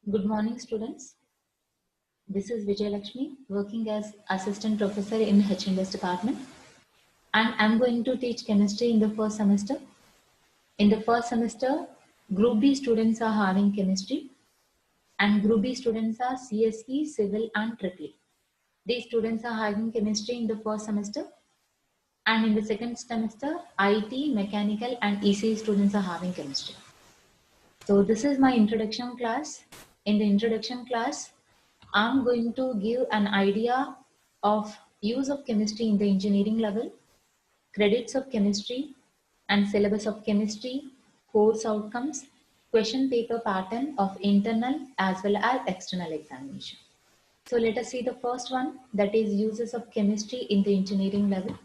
Good morning, students. This is Vijay Lakshmi, working as Assistant Professor in HNDS department, and I'm going to teach chemistry in the first semester. In the first semester, Group B students are having chemistry, and Group B students are CSE, Civil, and Triple E. These students are having chemistry in the first semester, and in the second semester, IT, Mechanical, and ECE students are having chemistry. So this is my introduction class. In the introduction class, I'm going to give an idea of use of chemistry in the engineering level, credits of chemistry and syllabus of chemistry, course outcomes, question paper pattern of internal as well as external examination. So let us see the first one, that is uses of chemistry in the engineering level.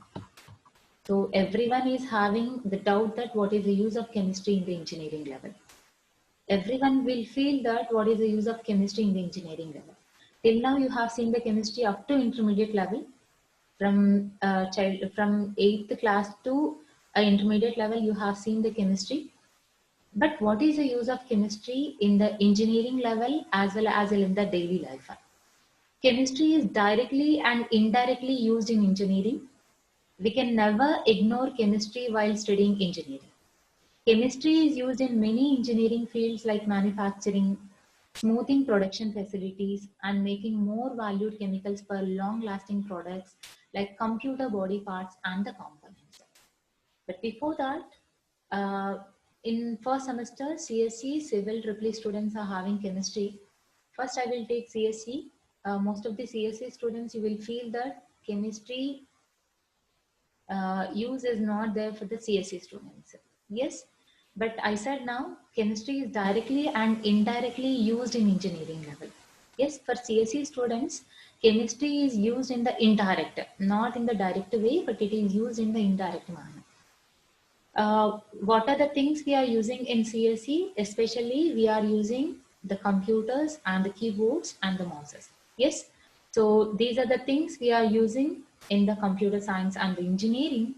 So everyone is having the doubt that what is the use of chemistry in the engineering level. Everyone will feel that what is the use of chemistry in the engineering level. Till now you have seen the chemistry up to intermediate level. From 8th class to intermediate level you have seen the chemistry. But what is the use of chemistry in the engineering level as well as in the daily life? Chemistry is directly and indirectly used in engineering. We can never ignore chemistry while studying engineering. Chemistry is used in many engineering fields like manufacturing, smoothing production facilities, and making more valued chemicals for long-lasting products like computer body parts and the components. But before that, in first semester, CSE, Civil, Triple E students are having chemistry. First, I will take CSE. Most of the CSE students, you will feel that chemistry use is not there for the CSE students. Yes, but I said now chemistry is directly and indirectly used in engineering level. Yes, for CSE students, chemistry is used in the indirect, not in the direct way, but it is used in the indirect manner. What are the things we are using in CSE? Especially we are using the computers and the keyboards and the mouses. Yes, so these are the things we are using in the computer science and the engineering.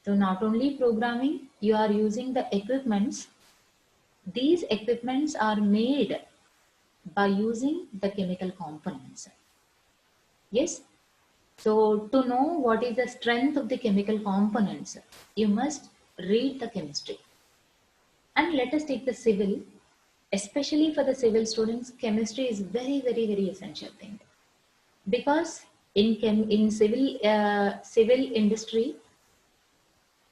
So not only programming, you are using the equipments. These equipments are made by using the chemical components. Yes, so to know what is the strength of the chemical components, you must read the chemistry. And let us take the civil. Especially for the civil students, chemistry is very, very, very essential thing. Because in civil industry,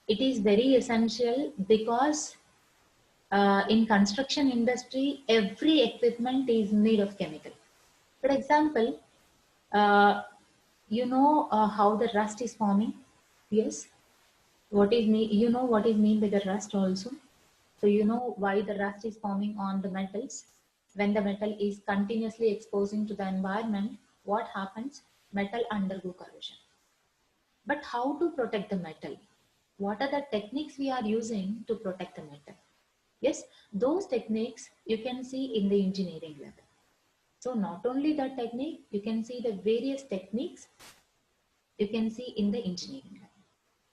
it is very essential because in construction industry, every equipment is made of chemical. For example, uh, you know how the rust is forming. Yes, you know what is mean by the rust also. So you know why the rust is forming on the metals. When the metal is continuously exposing to the environment, what happens? Metal undergo corrosion. But how to protect the metal? What are the techniques we are using to protect the metal? Yes, those techniques you can see in the engineering level. So not only that technique, you can see the various techniques you can see in the engineering level.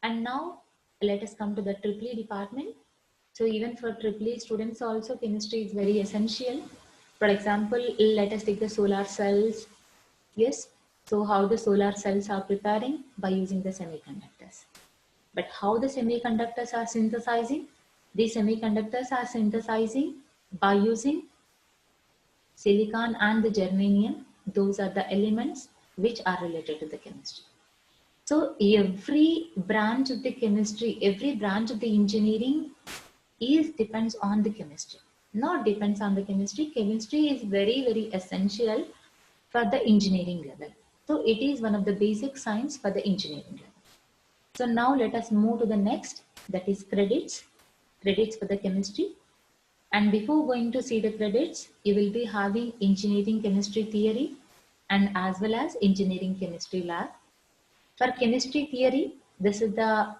And now let us come to the Triple E department. So even for Triple E students also, chemistry is very essential. For example, let us take the solar cells. Yes, so how the solar cells are preparing? By using the semiconductors. But how the semiconductors are synthesizing? The semiconductors are synthesizing by using silicon and the germanium. Those are the elements which are related to the chemistry. So every branch of the chemistry, every branch of the engineering is depends on the chemistry. Not depends on the chemistry. Chemistry is very, very essential for the engineering level. So it is one of the basic science for the engineering level. So now let us move to the next, that is credits. Credits for the chemistry. And before going to see the credits, you will be having engineering chemistry theory and as well as engineering chemistry lab. For chemistry theory, this is the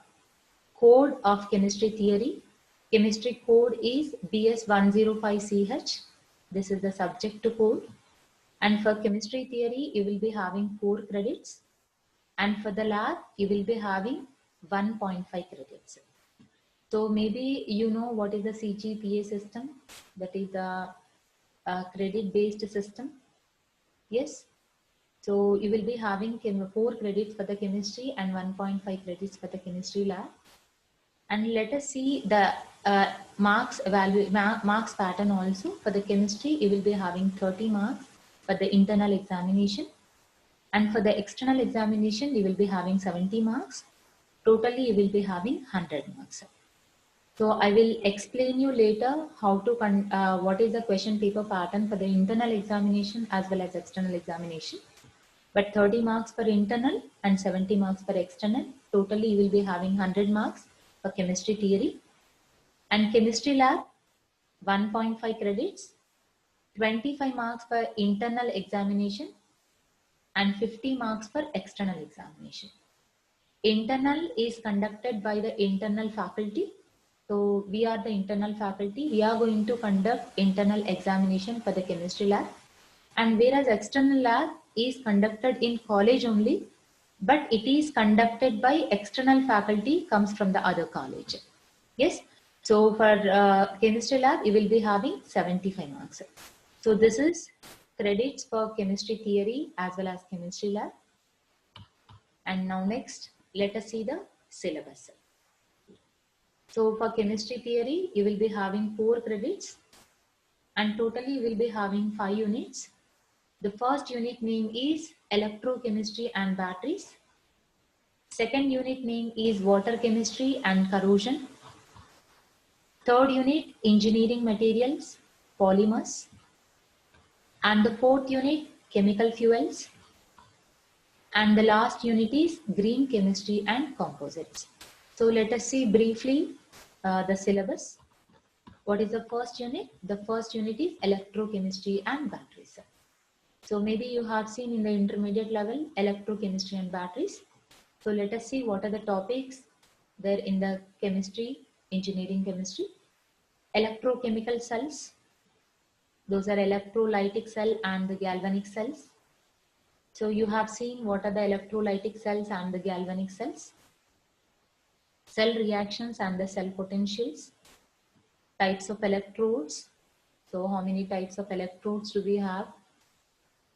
code of chemistry theory. Chemistry code is BS105CH. This is the subject to code. And for chemistry theory, you will be having 4 credits. And for the lab, you will be having 1.5 credits. So maybe you know what is the CGPA system. That is the credit based system. Yes. So you will be having 4 credits for the chemistry and 1.5 credits for the chemistry lab. And let us see the marks pattern also. For the chemistry, you will be having 30 marks for the internal examination. And for the external examination, you will be having 70 marks. Totally, you will be having 100 marks. So I will explain you later how to what is the question paper pattern for the internal examination as well as external examination. But 30 marks for internal and 70 marks for external. Totally, you will be having 100 marks for chemistry theory. And chemistry lab, 1.5 credits, 25 marks for internal examination and 50 marks for external examination. Internal is conducted by the internal faculty. So we are the internal faculty. We are going to conduct internal examination for the chemistry lab. And whereas external lab is conducted in college only, but it is conducted by external faculty comes from the other college. Yes. So for chemistry lab, you will be having 75 marks. So this is credits for chemistry theory as well as chemistry lab. And now next, let us see the syllabus. So for chemistry theory, you will be having 4 credits and totally you will be having 5 units. The first unit name is electrochemistry and batteries. Second unit name is water chemistry and corrosion. Third unit, engineering materials, polymers. And the fourth unit, chemical fuels. And the last unit is green chemistry and composites. So let us see briefly the syllabus. What is the first unit? The first unit is electrochemistry and batteries. So maybe you have seen in the intermediate level electrochemistry and batteries. So let us see what are the topics there in the chemistry, engineering chemistry. Electrochemical cells. Those are electrolytic cell and the galvanic cells. So you have seen what are the electrolytic cells and the galvanic cells. Cell reactions and the cell potentials. Types of electrodes. So how many types of electrodes do we have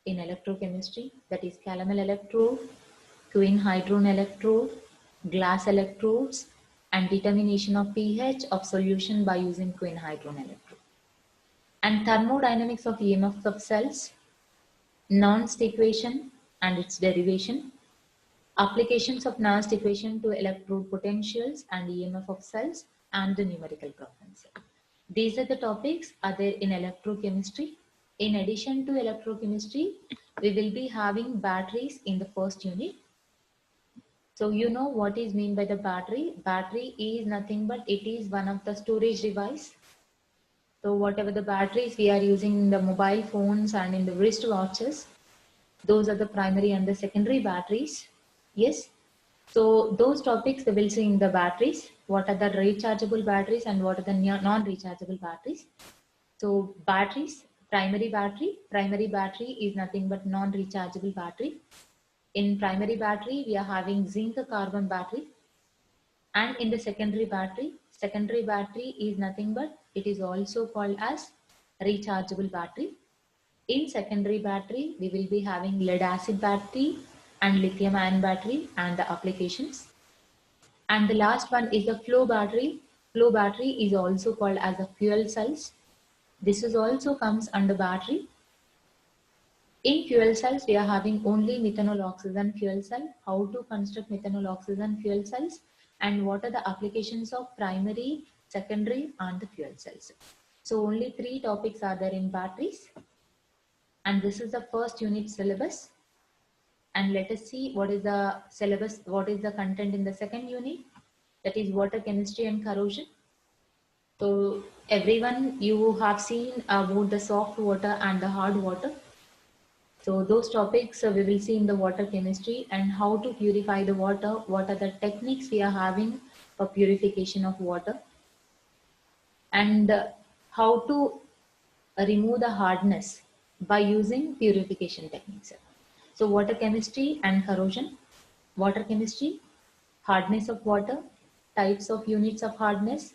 in electrochemistry? That is calomel electrode, quinhydrone electrode, glass electrodes, and determination of pH of solution by using quinhydrone electrode. And thermodynamics of EMF of cells, Nernst equation and its derivation, applications of Nernst equation to electrode potentials and EMF of cells, and the numerical problems. These are the topics are there in electrochemistry. In addition to electrochemistry, we will be having batteries in the first unit. So you know what is mean by the battery. Battery is nothing but it is one of the storage device. So whatever the batteries we are using in the mobile phones and in the wrist watches, those are the primary and the secondary batteries. Yes. So those topics we will see in the batteries. What are the rechargeable batteries and what are the non-rechargeable batteries? So batteries, primary battery is nothing but non-rechargeable battery. In primary battery, we are having zinc carbon battery. And in the secondary battery is nothing but it is also called as rechargeable battery. In secondary battery, we will be having lead acid battery and lithium ion battery and the applications. And the last one is the flow battery. Flow battery is also called as the fuel cells. This is also comes under battery. In fuel cells, we are having only methanol oxygen fuel cell. How to construct methanol oxygen fuel cells and what are the applications of primary, secondary and the fuel cells. So only 3 topics are there in batteries. And this is the first unit syllabus. And let us see what is the syllabus, what is the content in the second unit. That is water chemistry and corrosion. So everyone, you have seen about the soft water and the hard water. So those topics we will see in the water chemistry and how to purify the water, what are the techniques we are having for purification of water, and how to remove the hardness by using purification techniques. So water chemistry and corrosion. Water chemistry, hardness of water, types of units of hardness,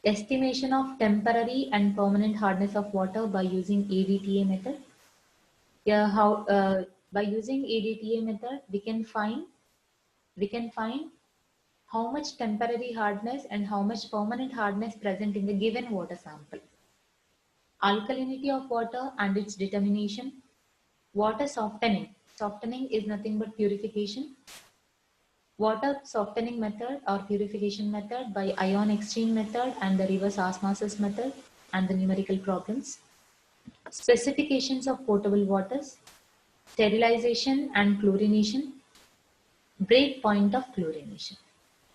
Estimation of temporary and permanent hardness of water by using ADTA method. Yeah, how by using ADTA method we can find how much temporary hardness and how much permanent hardness present in the given water sample. Alkalinity of water and its determination. Water softening. Softening is nothing but purification. Water softening method or purification method by ion exchange method and the reverse osmosis method and the numerical problems. Specifications of potable waters, sterilization and chlorination, break point of chlorination.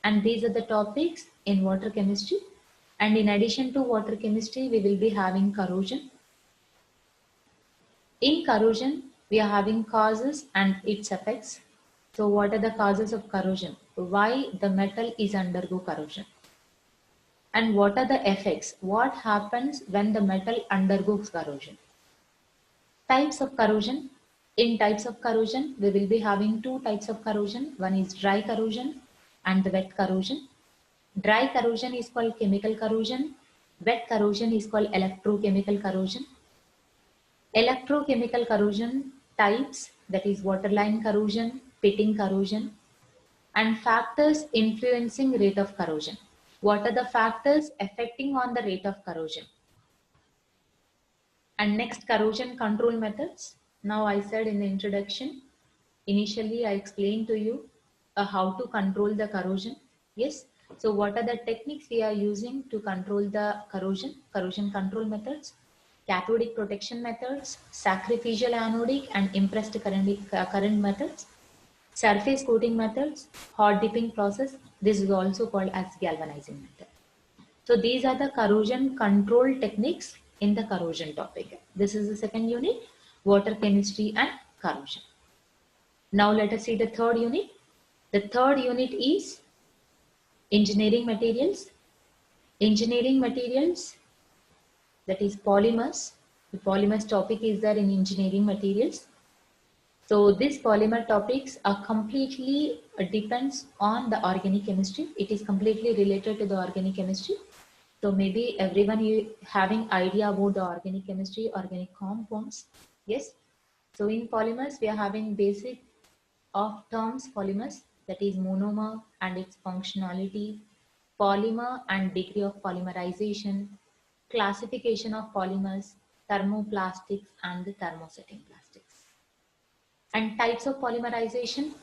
And these are the topics in water chemistry. And in addition to water chemistry, we will be having corrosion. In corrosion, we are having causes and its effects. So what are the causes of corrosion? Why the metal is undergo corrosion? And what are the effects? What happens when the metal undergoes corrosion? Types of corrosion. In types of corrosion, we will be having two types of corrosion. One is dry corrosion and the wet corrosion. Dry corrosion is called chemical corrosion. Wet corrosion is called electrochemical corrosion. Electrochemical corrosion types, that is waterline corrosion, pitting corrosion, and factors influencing rate of corrosion. What are the factors affecting on the rate of corrosion? And next, corrosion control methods. Now I said in the introduction, initially I explained to you how to control the corrosion. Yes. So what are the techniques we are using to control the corrosion? Corrosion control methods, cathodic protection methods, sacrificial anodic and impressed current methods, surface coating methods, hot dipping process. This is also called as galvanizing method. So these are the corrosion control techniques in the corrosion topic. This is the second unit, water chemistry and corrosion. Now let us see the third unit. The third unit is engineering materials. Engineering materials, that is polymers. The polymers topic is there in engineering materials. So these polymer topics are completely depends on the organic chemistry. It is completely related to the organic chemistry. So maybe everyone you having idea about the organic chemistry, organic compounds. Yes. So in polymers, we are having basic of terms polymers, that is monomer and its functionality, polymer and degree of polymerization, classification of polymers, thermoplastics and the thermosetting plastics. And types of polymerization.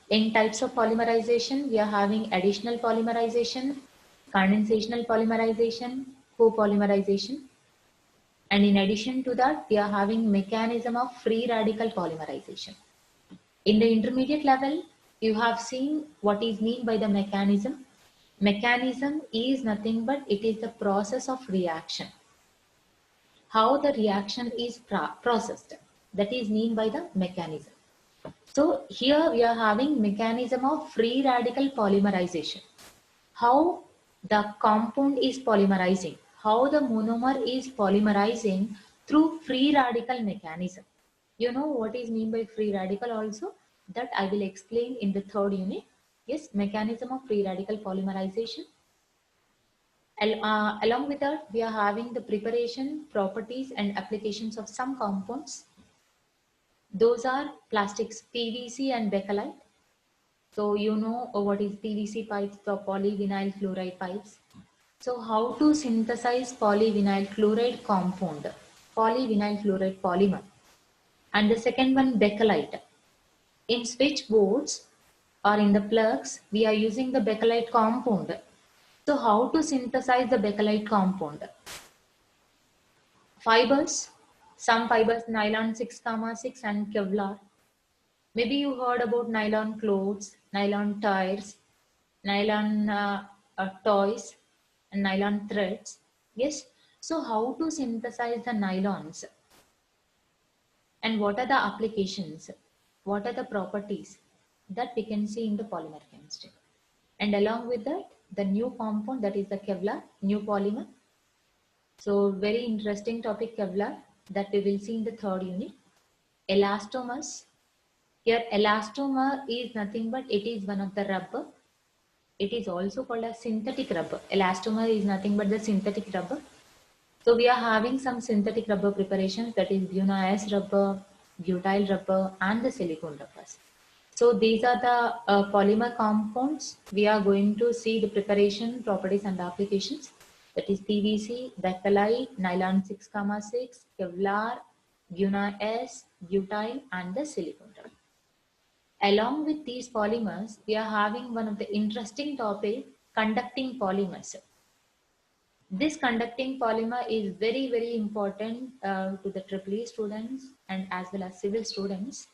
In types of polymerization, we are having additional polymerization, condensational polymerization, copolymerization. And in addition to that, we are having mechanism of free radical polymerization. In the intermediate level, you have seen what is meant by the mechanism. Mechanism is nothing but it is the process of reaction. How the reaction is processed. That is meant by the mechanism. So here we are having mechanism of free radical polymerization. How the compound is polymerizing, how the monomer is polymerizing through free radical mechanism. You know what is mean by free radical also? That I will explain in the third unit. Yes, mechanism of free radical polymerization. Along with that, we are having the preparation, properties and applications of some compounds. Those are plastics, PVC and bakelite. So you know what is PVC pipes, the polyvinyl chloride pipes. So how to synthesize polyvinyl chloride compound, polyvinyl chloride polymer. And the second one, bakelite. In switchboards or in the plugs, we are using the bakelite compound. So how to synthesize the bakelite compound? Fibers, some fibers, nylon 6,6 and Kevlar. Maybe you heard about nylon clothes, nylon tires, nylon toys, and nylon threads. Yes. So how to synthesize the nylons? And what are the applications? What are the properties that we can see in the polymer chemistry? And along with that, the new compound, that is the Kevlar, new polymer. So very interesting topic, Kevlar, that we will see in the third unit. Elastomers. Here elastomer is nothing but it is one of the rubber. It is also called as synthetic rubber. Elastomer is nothing but the synthetic rubber. So we are having some synthetic rubber preparations, that is Buna-S rubber, butyl rubber, and the silicone rubbers. So these are the polymer compounds. We are going to see the preparation, properties, and applications. That is PVC, Bakelite, nylon 6,6, Kevlar, Buna-S, butyl, and the silicone rubber. Along with these polymers, we are having one of the interesting topic, conducting polymers. This conducting polymer is very, very important to the EEE students and as well as civil students.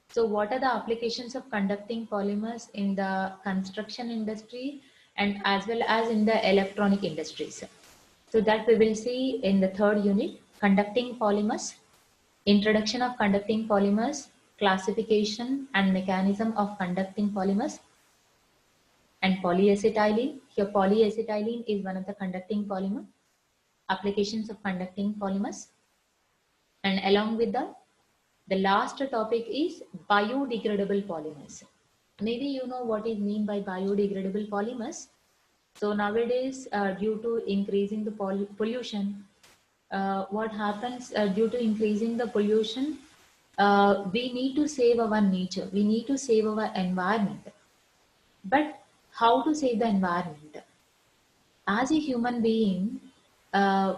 So what are the applications of conducting polymers in the construction industry and as well as in the electronic industries? So that we will see in the third unit, conducting polymers, introduction of conducting polymers, classification and mechanism of conducting polymers, and polyacetylene. Here polyacetylene is one of the conducting polymer, applications of conducting polymers. And along with that, the last topic is biodegradable polymers. Maybe you know what is mean by biodegradable polymers. So nowadays, due to increasing the pollution, what happens due to increasing the pollution, we need to save our nature, we need to save our environment. But how to save the environment? As a human being, uh,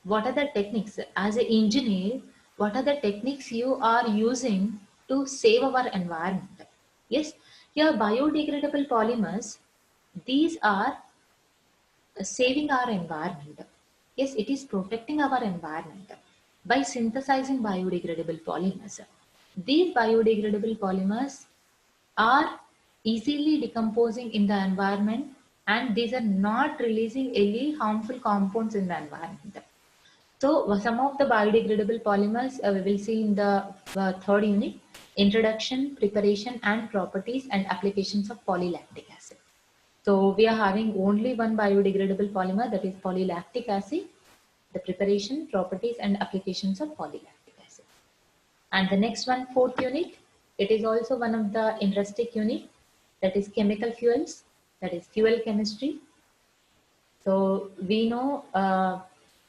what are the techniques? As an engineer, what are the techniques you are using to save our environment? Yes, here biodegradable polymers, these are saving our environment. Yes, it is protecting our environment by synthesizing biodegradable polymers. These biodegradable polymers are easily decomposing in the environment and these are not releasing any harmful compounds in the environment. So some of the biodegradable polymers we will see in the third unit, introduction, preparation and properties and applications of polylactic acid. So we are having only one biodegradable polymer, that is polylactic acid, the preparation, properties and applications of polylactic acid. And the next one, fourth unit, it is also one of the interesting unit, that is chemical fuels, that is fuel chemistry. So we know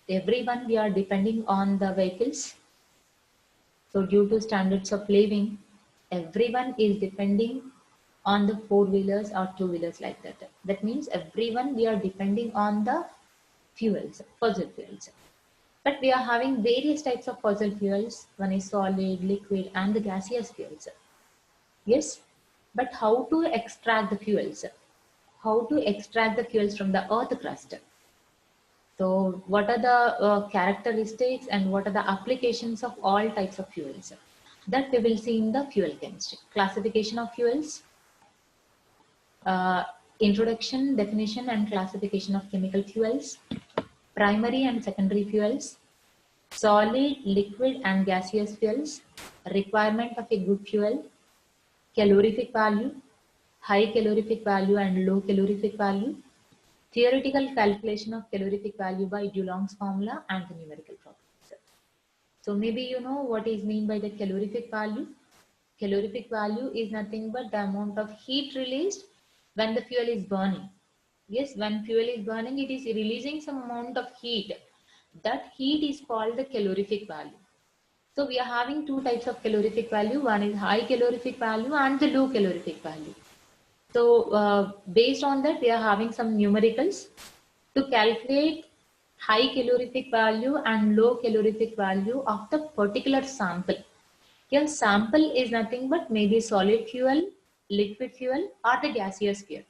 everyone, we are depending on the vehicles. So due to standards of living, everyone is depending on the four-wheelers or two-wheelers like that. That means everyone, we are depending on the fuels, fossil fuels. But we are having various types of fossil fuels. One is solid, liquid, and the gaseous fuels. Yes, but how to extract the fuels? How to extract the fuels from the earth crust? So what are the characteristics and what are the applications of all types of fuels? That we will see in the fuel chemistry. Classification of fuels, introduction, definition and classification of chemical fuels, primary and secondary fuels, solid, liquid and gaseous fuels, requirement of a good fuel, calorific value, high calorific value and low calorific value, theoretical calculation of calorific value by Dulong's formula and the numerical properties. So maybe you know what is mean by the calorific value. Calorific value is nothing but the amount of heat released when the fuel is burning. Yes, when fuel is burning, it is releasing some amount of heat. That heat is called the calorific value. So we are having two types of calorific value. One is high calorific value and the low calorific value. So based on that, we are having some numericals to calculate high calorific value and low calorific value of the particular sample. Here sample is nothing but maybe solid fuel, liquid fuel or the gaseous fuel.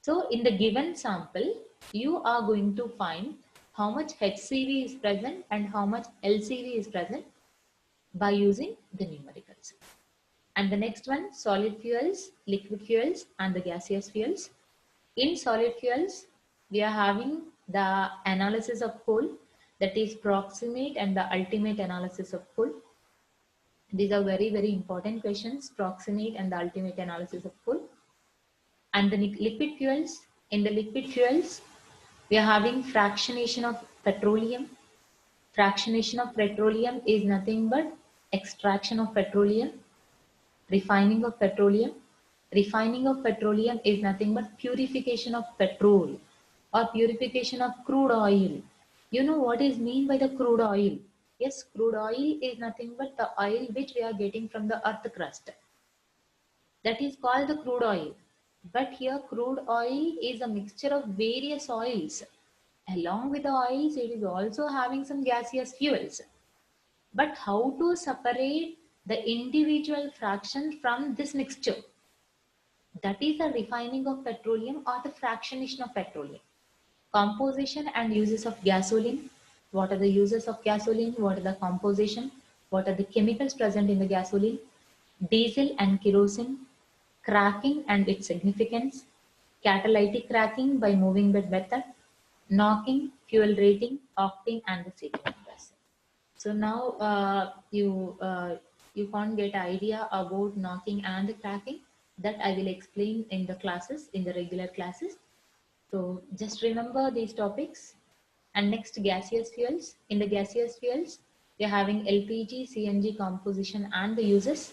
So in the given sample, you are going to find how much HCV is present and how much LCV is present by using the numericals. And the next one, solid fuels, liquid fuels and the gaseous fuels. In solid fuels, we are having the analysis of coal, that is proximate and the ultimate analysis of coal. These are very, very important questions, proximate and the ultimate analysis of coal. And the liquid fuels, in the liquid fuels, we are having fractionation of petroleum. Fractionation of petroleum is nothing but extraction of petroleum, refining of petroleum, refining of petroleum is nothing but purification of petrol or purification of crude oil. You know what is mean by the crude oil? Yes, crude oil is nothing but the oil which we are getting from the earth crust. That is called the crude oil. But here crude oil is a mixture of various oils. Along with the oils, it is also having some gaseous fuels. But how to separate the individual fraction from this mixture? That is the refining of petroleum or the fractionation of petroleum. Composition and uses of gasoline. What are the uses of gasoline? What are the composition? What are the chemicals present in the gasoline? Diesel and kerosene. Cracking and its significance. Catalytic cracking by moving bed method. Knocking, fuel rating, octane and the serial numbers. So now you can't get idea about knocking and the cracking. That I will explain in the classes, in the regular classes. So just remember these topics. And next, gaseous fuels. In the gaseous fuels, we are having LPG, CNG composition and the uses.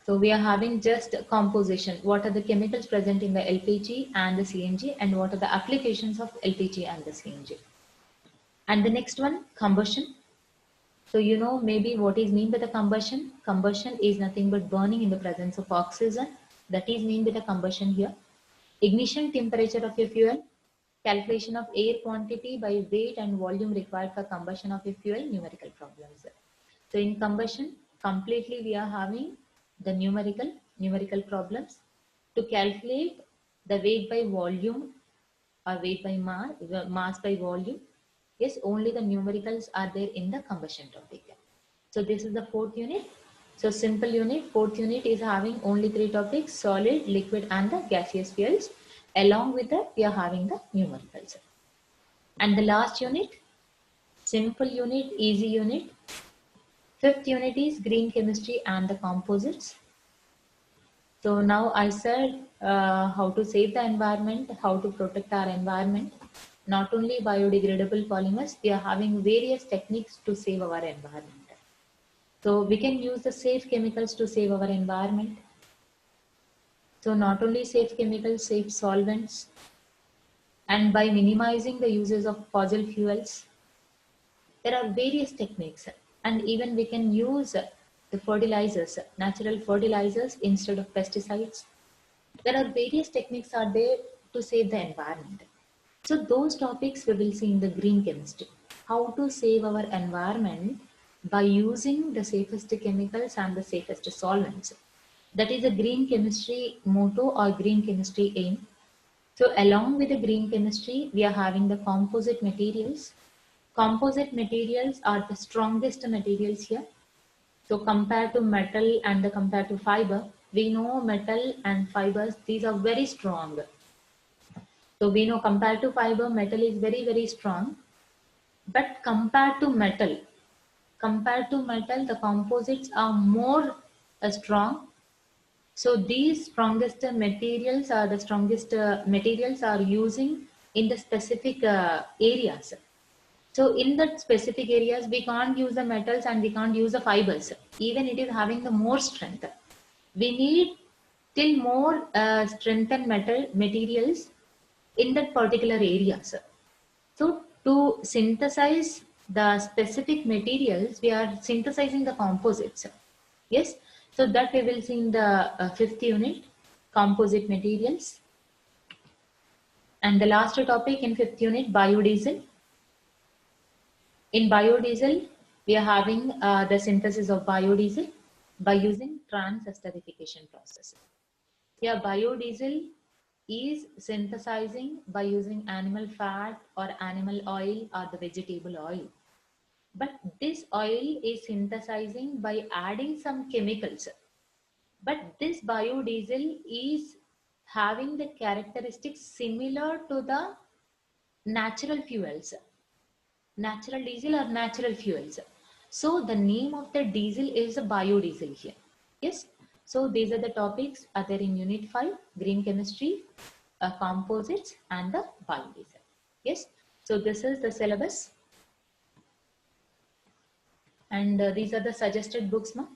So we are having just composition. What are the chemicals present in the LPG and the CNG, and what are the applications of LPG and the CNG? And the next one, combustion. So you know maybe what is mean by the combustion. Combustion is nothing but burning in the presence of oxygen. That is mean by the combustion here. Ignition temperature of a fuel. Calculation of air quantity by weight and volume required for combustion of a fuel. Numerical problems. So in combustion, completely we are having the numerical problems. To calculate the weight by volume or weight by mass by volume. Yes, only the numericals are there in the combustion topic. So this is the fourth unit. So simple unit, fourth unit is having only three topics: solid, liquid and the gaseous fuels. Along with that, we are having the numericals. And the last unit, simple unit, easy unit. Fifth unit is green chemistry and the composites. So now I said how to save the environment, how to protect our environment. Not only biodegradable polymers, we are having various techniques to save our environment. So we can use the safe chemicals to save our environment. So not only safe chemicals, safe solvents, and by minimizing the uses of fossil fuels, there are various techniques, and even we can use the fertilizers, natural fertilizers instead of pesticides. There are various techniques are there to save the environment. So those topics we will see in the green chemistry. How to save our environment by using the safest chemicals and the safest solvents. That is a green chemistry motto or green chemistry aim. So along with the green chemistry, we are having the composite materials. Composite materials are the strongest materials here. So compared to metal and compared to fiber, we know metal and fibers, these are very strong. So we know compared to fiber, metal is very, very strong. But compared to metal, the composites are more strong. So these strongest materials are the strongest materials are using in the specific areas. So in that specific areas, we can't use the metals and we can't use the fibers. Even it is having the more strength. We need still more strengthened materials in that particular areas. So to synthesize the specific materials, we are synthesizing the composites. Yes. So that we will see in the fifth unit, composite materials. And the last topic in fifth unit, biodiesel. In biodiesel, we are having the synthesis of biodiesel by using trans-esterification process. Yeah, biodiesel is synthesizing by using animal fat or animal oil or the vegetable oil. But this oil is synthesizing by adding some chemicals. But this biodiesel is having the characteristics similar to the natural fuels, natural diesel or natural fuels. So the name of the diesel is a biodiesel here. Yes. So these are the topics are there in unit 5, green chemistry, composites and the biodiesel. Yes. So this is the syllabus. And these are the suggested books now.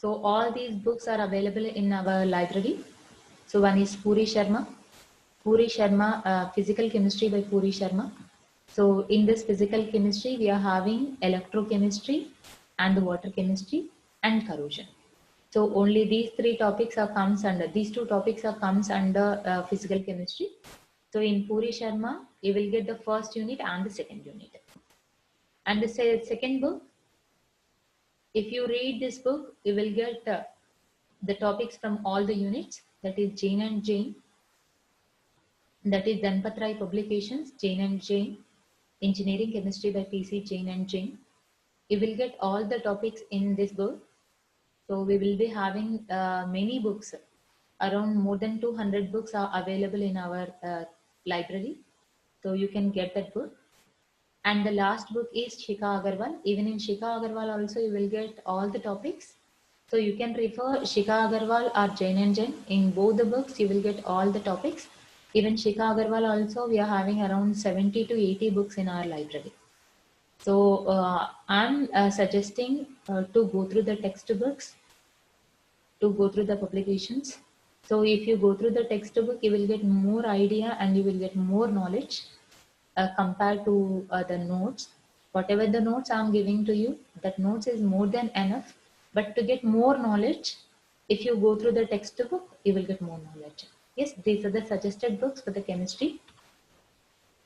So all these books are available in our library. So one is Puri Sharma, Physical Chemistry by Puri Sharma. So in this physical chemistry, we are having electrochemistry and water chemistry and corrosion. So only these three topics are comes under, these two topics are comes under physical chemistry. So in Puri Sharma, you will get the first unit and the second unit. And the second book, if you read this book, you will get the topics from all the units, that is Jain and Jain, that is Dhanpat Rai Publications, Jain and Jain, Engineering Chemistry by PC Jain and Jain. You will get all the topics in this book. So we will be having many books, around more than 200 books are available in our library. So you can get that book. And the last book is Shikha Agarwal. Even in Shikha Agarwal also you will get all the topics. So you can refer Shikha Agarwal or Jain and Jain. In both the books you will get all the topics. Even Shikha Agarwal also we are having around 70 to 80 books in our library. So I'm suggesting to go through the textbooks, to go through the publications. So if you go through the textbook, you will get more idea and you will get more knowledge compared to the notes. Whatever the notes I'm giving to you, that notes is more than enough. But to get more knowledge, if you go through the textbook, you will get more knowledge. Yes, these are the suggested books for the chemistry.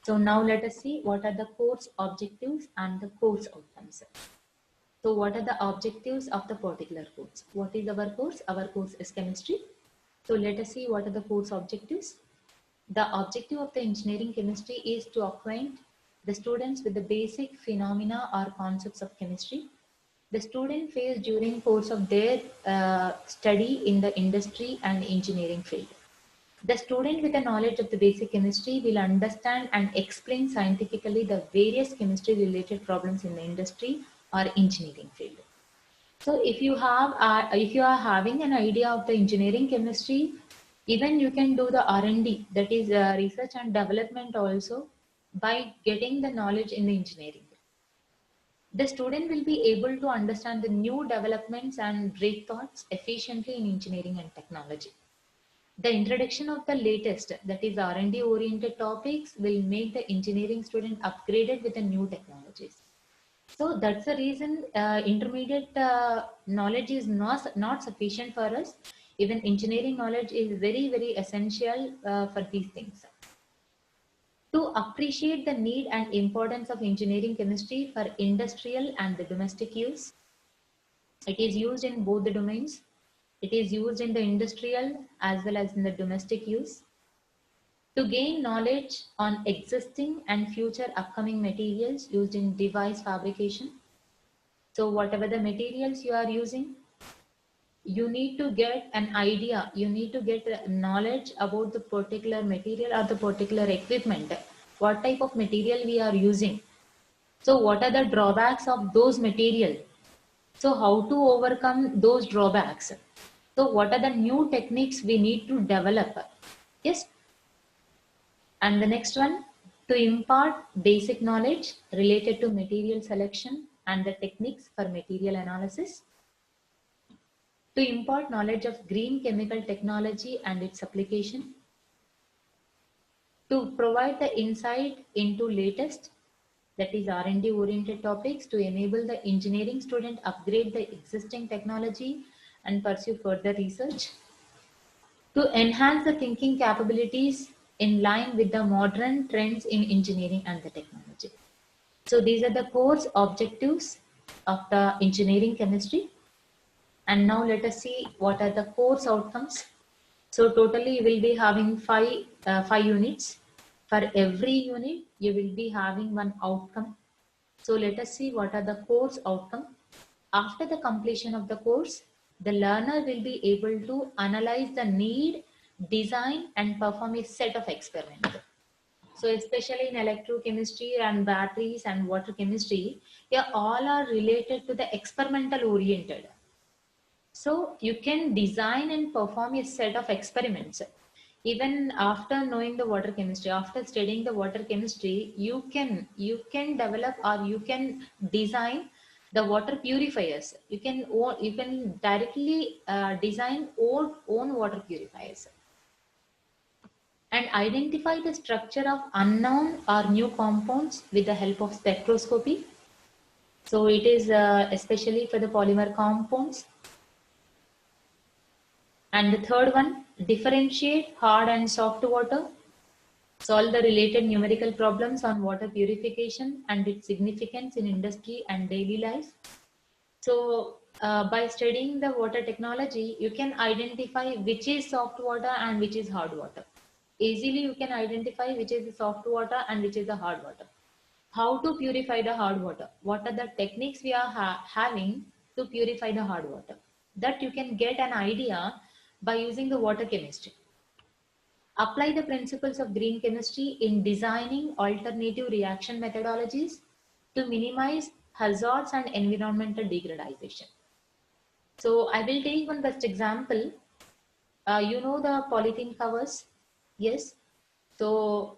So now let us see what are the course objectives and the course outcomes. So what are the objectives of the particular course? What is our course? Our course is chemistry. So let us see what are the course objectives. The objective of the engineering chemistry is to acquaint the students with the basic phenomena or concepts of chemistry. The student face during course of their study in the industry and engineering field. The student with a knowledge of the basic chemistry will understand and explain scientifically the various chemistry related problems in the industry or engineering field. So if you are having an idea of the engineering chemistry, even you can do the R&D, that is research and development also, by getting the knowledge in the engineering. The student will be able to understand the new developments and breakthroughs efficiently in engineering and technology. The introduction of the latest, that is R&D oriented topics, will make the engineering student upgraded with the new technologies. So that's the reason intermediate knowledge is not sufficient for us. Even engineering knowledge is very, very essential for these things. To appreciate the need and importance of engineering chemistry for industrial and the domestic use, it is used in both the domains. It is used in the industrial as well as in the domestic use. To gain knowledge on existing and future upcoming materials used in device fabrication. So whatever the materials you are using, you need to get an idea, you need to get knowledge about the particular material or the particular equipment, what type of material we are using. So what are the drawbacks of those material? So how to overcome those drawbacks? So what are the new techniques we need to develop? Yes. And the next one, to impart basic knowledge related to material selection and the techniques for material analysis. To impart knowledge of green chemical technology and its application. To provide the insight into latest, that is R&D oriented topics, to enable the engineering student upgrade the existing technology and pursue further research. To enhance the thinking capabilities in line with the modern trends in engineering and the technology. So these are the course objectives of the engineering chemistry. And now let us see what are the course outcomes. So totally you will be having five units. For every unit, you will be having one outcome. So let us see what are the course outcome. After the completion of the course, the learner will be able to analyze the need, design, and perform a set of experiments. So especially in electrochemistry and batteries and water chemistry, yeah, all are related to the experimental oriented. So you can design and perform a set of experiments. Even after knowing the water chemistry, after studying the water chemistry, you can develop or you can design the water purifiers. You can directly design own water purifiers and identify the structure of unknown or new compounds with the help of spectroscopy. So it is especially for the polymer compounds. And the third one, differentiate hard and soft water. Solve the related numerical problems on water purification and its significance in industry and daily life. So by studying the water technology, you can identify which is soft water and which is hard water. Easily you can identify which is the soft water and which is the hard water. How to purify the hard water? What are the techniques we are having to purify the hard water? That you can get an idea by using the water chemistry. Apply the principles of green chemistry in designing alternative reaction methodologies to minimize hazards and environmental degradation. So I will take one best example. You know the polythene covers? Yes. So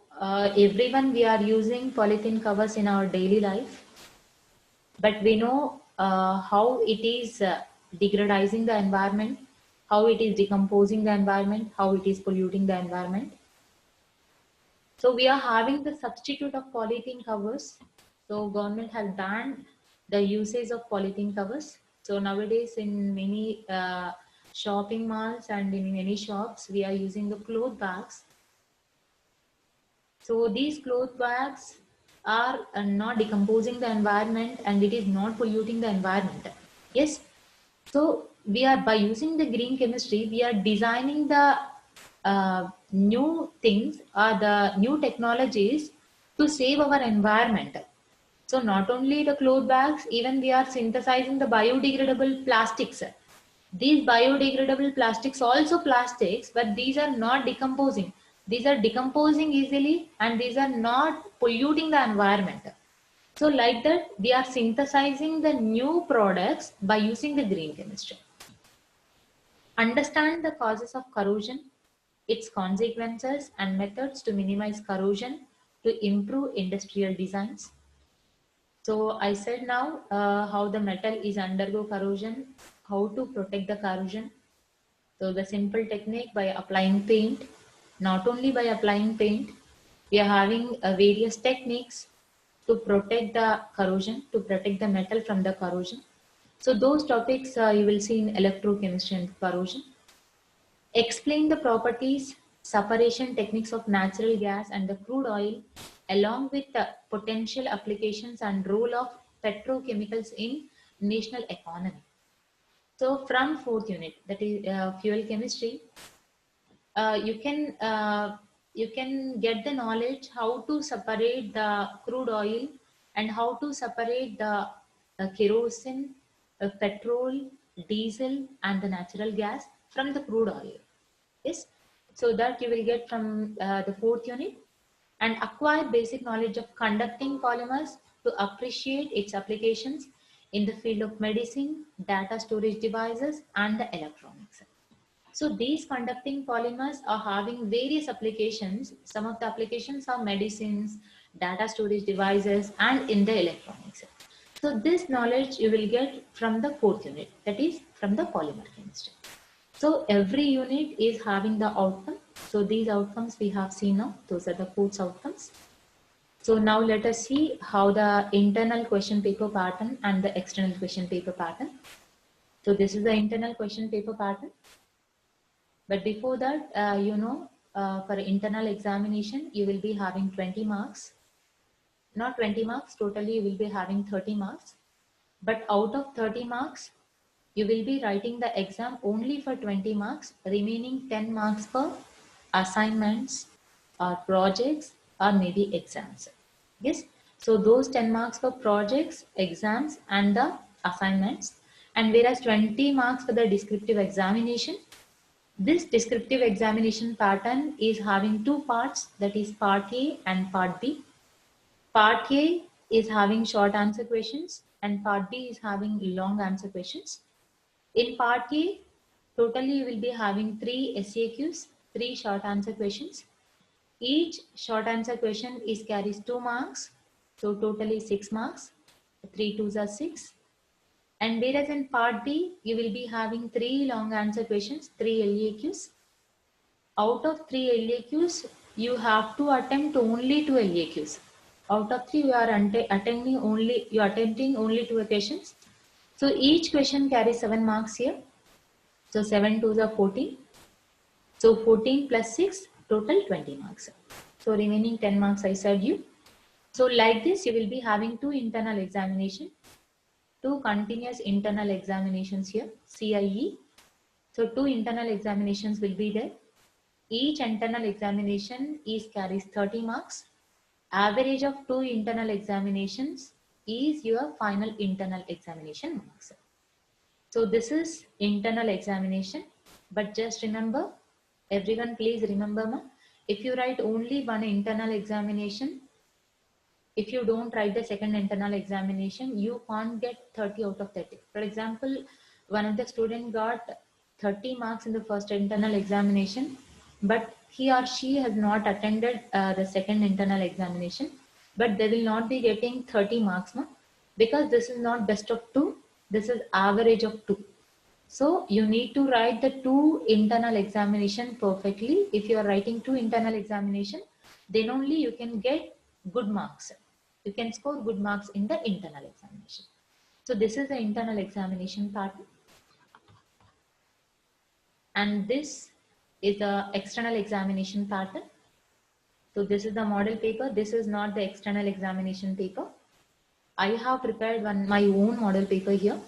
everyone, we are using polythene covers in our daily life, but we know how it is degrading the environment, how it is decomposing the environment, how it is polluting the environment. So we are having the substitute of polythene covers. So government has banned the usage of polythene covers. So nowadays in many shopping malls and in many shops, we are using the cloth bags. So these cloth bags are not decomposing the environment and it is not polluting the environment. Yes. So we are, by using the green chemistry, we are designing the new things or the new technologies to save our environment. So not only the cloth bags, even we are synthesizing the biodegradable plastics. These biodegradable plastics, also plastics, but these are not decomposing. These are decomposing easily and these are not polluting the environment. So like that, we are synthesizing the new products by using the green chemistry. Understand the causes of corrosion, its consequences and methods to minimize corrosion to improve industrial designs. So I said now how the metal is undergo corrosion, how to protect the corrosion. So the simple technique by applying paint, not only by applying paint, we are having various techniques to protect the corrosion, to protect the metal from the corrosion. So those topics you will see in electrochemistry and corrosion. Explain the properties, separation techniques of natural gas and the crude oil, along with the potential applications and role of petrochemicals in national economy. So from fourth unit, that is fuel chemistry, uh, you can uh, you can get the knowledge how to separate the crude oil and how to separate the kerosene, petrol, diesel, and the natural gas from the crude oil. Yes, so that you will get from the fourth unit, and acquire basic knowledge of conducting polymers to appreciate its applications in the field of medicine, data storage devices, and the electronics. So these conducting polymers are having various applications. Some of the applications are medicines, data storage devices, and in the electronics. So this knowledge you will get from the fourth unit, that is from the polymer chemistry. So every unit is having the outcome. So these outcomes we have seen now, those are the course outcomes. So now let us see how the internal question paper pattern and the external question paper pattern. So this is the internal question paper pattern. But before that, for internal examination, you will be having 20 marks. Not 20 marks, totally you will be having 30 marks. But out of 30 marks, you will be writing the exam only for 20 marks, remaining 10 marks for assignments or projects or maybe exams. Yes, so those 10 marks for projects, exams, and the assignments, and whereas 20 marks for the descriptive examination. This descriptive examination pattern is having two parts, that is part A and part B. Part A is having short answer questions and part B is having long answer questions. In part A, totally you will be having 3 SAQs, 3 short answer questions. Each short answer question is carries 2 marks, so totally 6 marks. 3 twos are 6. And whereas in part B, you will be having 3 long answer questions, 3 LAQs. Out of 3 LAQs, you have to attempt only 2 LAQs. Out of 3, you are attempting only 2 questions. So each question carries 7 marks here. So 7 2s are 14. So 14 plus 6, total 20 marks. So remaining 10 marks I said you. So like this, you will be having 2 internal examination, 2 continuous internal examinations here, CIE. So 2 internal examinations will be there. Each internal examination carries 30 marks. Average of 2 internal examinations is your final internal examination marks. So this is internal examination, but just remember, everyone please remember, if you write only one internal examination, if you don't write the second internal examination, you can't get 30 out of 30. For example, one of the student got 30 marks in the first internal examination, but he or she has not attended the second internal examination, but they will not be getting 30 marks, because this is not best of 2, this is average of 2. So you need to write the 2 internal examination perfectly. If you are writing 2 internal examination, then only you can get good marks. You can score good marks in the internal examination. So this is the internal examination pattern. And this is the external examination pattern. So this is the model paper. This is not the external examination paper. I have prepared my own model paper here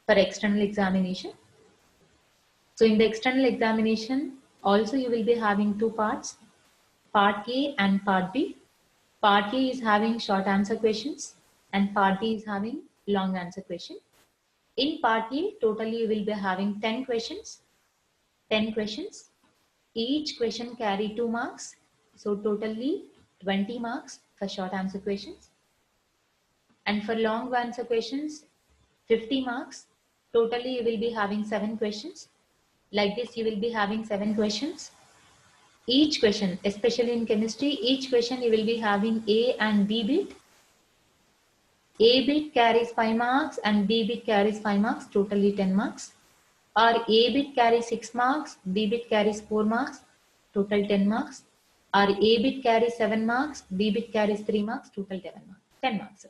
for external examination. So in the external examination, also you will be having 2 parts, part A and part B. Part A is having short answer questions and part B is having long answer question. In part A, totally you will be having 10 questions. 10 questions. Each question carry 2 marks. So totally 20 marks for short answer questions. And for long answer questions, 50 marks. Totally you will be having 7 questions. Like this, you will be having 7 questions. Each question, especially in chemistry, each question you will be having A and B bit. A bit carries 5 marks and B bit carries 5 marks, totally 10 marks. Or A bit carries 6 marks, B bit carries 4 marks, total 10 marks. Or A bit carries 7 marks, B bit carries 3 marks, total 10 marks.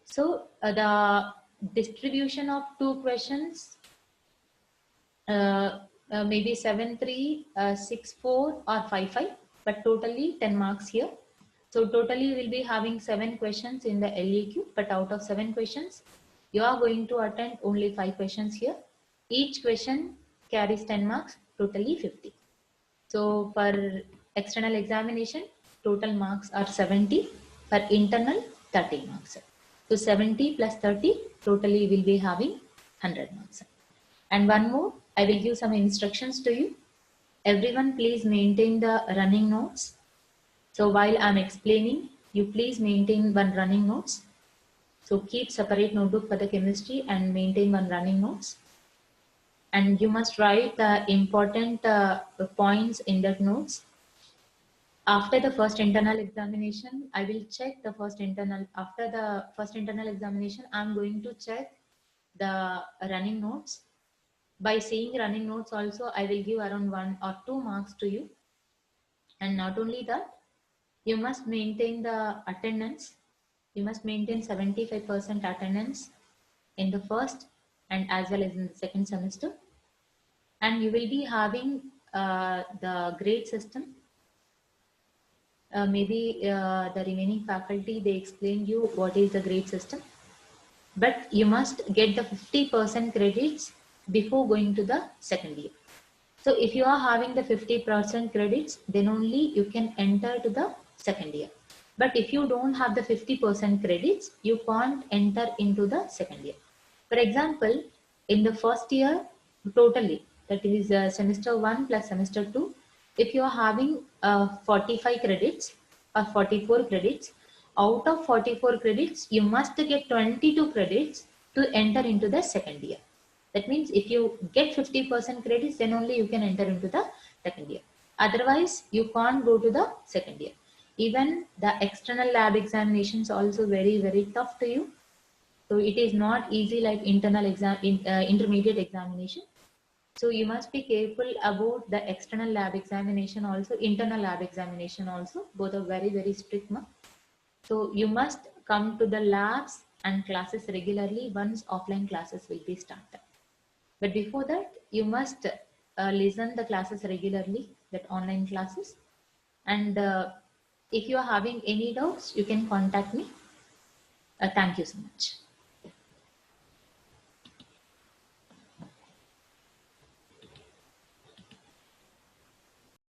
So the distribution of 2 questions, maybe 7 3, 6 4 or 5 5, but totally 10 marks here. So totally we will be having 7 questions in the LAQ, but out of 7 questions, you are going to attend only 5 questions here. Each question carries 10 marks, totally 50. So for external examination, total marks are 70. For internal, 30 marks. So 70 plus 30, totally will be having 100 marks. And one more, I will give some instructions to you. Everyone please maintain the running notes. So while I'm explaining, you please maintain one running notes. So keep separate notebook for the chemistry and maintain one running notes. And you must write the important points in that notes. After the first internal examination, I will check the first internal. After the first internal examination, I'm going to check the running notes. By seeing running notes also, I will give around 1 or 2 marks to you. And not only that, you must maintain the attendance. You must maintain 75% attendance in the first and as well as in the second semester. And you will be having the grade system. Maybe the remaining faculty, they explain you what is the grade system. But you must get the 50% credits before going to the second year. So if you are having the 50% credits, then only you can enter to the second year. But if you don't have the 50% credits, you can't enter into the second year. For example, in the first year, totally, that is semester 1 plus semester 2, if you are having 45 credits or 44 credits, out of 44 credits, you must get 22 credits to enter into the second year. That means if you get 50% credits, then only you can enter into the second year. Otherwise, you can't go to the second year. Even the external lab examinations also very, very tough to you. So it is not easy like internal exam, intermediate examination. So you must be careful about the external lab examination also, internal lab examination also. Both are very, very strict. No? So you must come to the labs and classes regularly once offline classes will be started. But before that, you must listen the classes regularly, that online classes. And if you are having any doubts, you can contact me. Thank you so much.